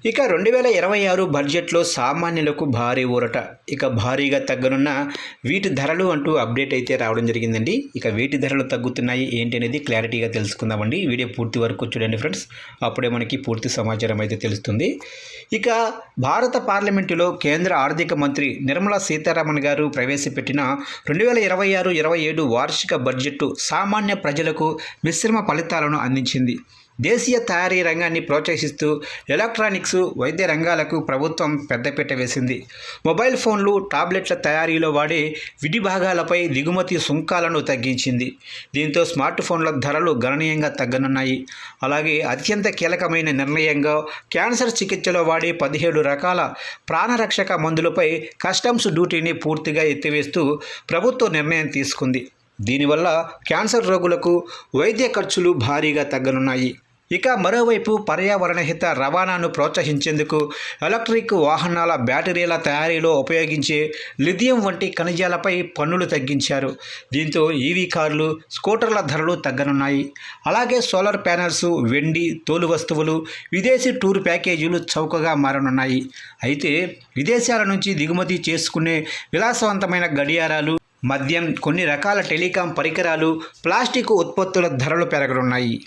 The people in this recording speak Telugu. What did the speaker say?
ఇక 2026 బడ్జెట్లో సామాన్యులకు భారీ ఊరట. ఇక భారీగా తగ్గనున్న వీటి ధరలు అంటూ అప్డేట్ అయితే రావడం జరిగిందండి. ఇక వీటి ధరలు తగ్గుతున్నాయి ఏంటి అనేది క్లారిటీగా తెలుసుకుందామండి. వీడియో పూర్తి వరకు చూడండి ఫ్రెండ్స్, అప్పుడే మనకి పూర్తి సమాచారం అయితే తెలుస్తుంది. ఇక భారత పార్లమెంటులో కేంద్ర ఆర్థిక మంత్రి నిర్మలా సీతారామన్ గారు ప్రవేశపెట్టిన 2026-27 వార్షిక బడ్జెట్ సామాన్య ప్రజలకు మిశ్రమ ఫలితాలను అందించింది. దేశీయ తయారీ రంగాన్ని ప్రోత్సహిస్తూ ఎలక్ట్రానిక్స్, వైద్య రంగాలకు ప్రభుత్వం పెద్దపీట వేసింది. మొబైల్ ఫోన్లు, టాబ్లెట్ల తయారీలో వాడే విడి భాగాలపై దిగుమతి సుంకాలను తగ్గించింది. దీంతో స్మార్ట్ ఫోన్ల ధరలు గణనీయంగా తగ్గనున్నాయి. అలాగే అత్యంత కీలకమైన నిర్ణయంగా క్యాన్సర్ చికిత్సలో వాడే 17 రకాల ప్రాణరక్షక మందులపై కస్టమ్స్ డ్యూటీని పూర్తిగా ఎత్తివేస్తూ ప్రభుత్వం నిర్ణయం తీసుకుంది. దీనివల్ల క్యాన్సర్ రోగులకు వైద్య ఖర్చులు భారీగా తగ్గనున్నాయి. ఇక మరోవైపు పర్యావరణ హిత రవాణాను ప్రోత్సహించేందుకు ఎలక్ట్రిక్ వాహనాల బ్యాటరీల తయారీలో ఉపయోగించే లిథియం వంటి ఖనిజాలపై పన్నులు తగ్గించారు. దీంతో ఈవీ కార్లు, స్కూటర్ల ధరలు తగ్గనున్నాయి. అలాగే సోలార్ ప్యానెల్స్, వెండి, తోలు వస్తువులు, విదేశీ టూర్ ప్యాకేజీలు చౌకగా మారనున్నాయి. అయితే విదేశాల నుంచి దిగుమతి చేసుకునే విలాసవంతమైన గడియారాలు, మద్యం, కొన్ని రకాల టెలికాం పరికరాలు, ప్లాస్టిక్ ఉత్పత్తుల ధరలు పెరగనున్నాయి.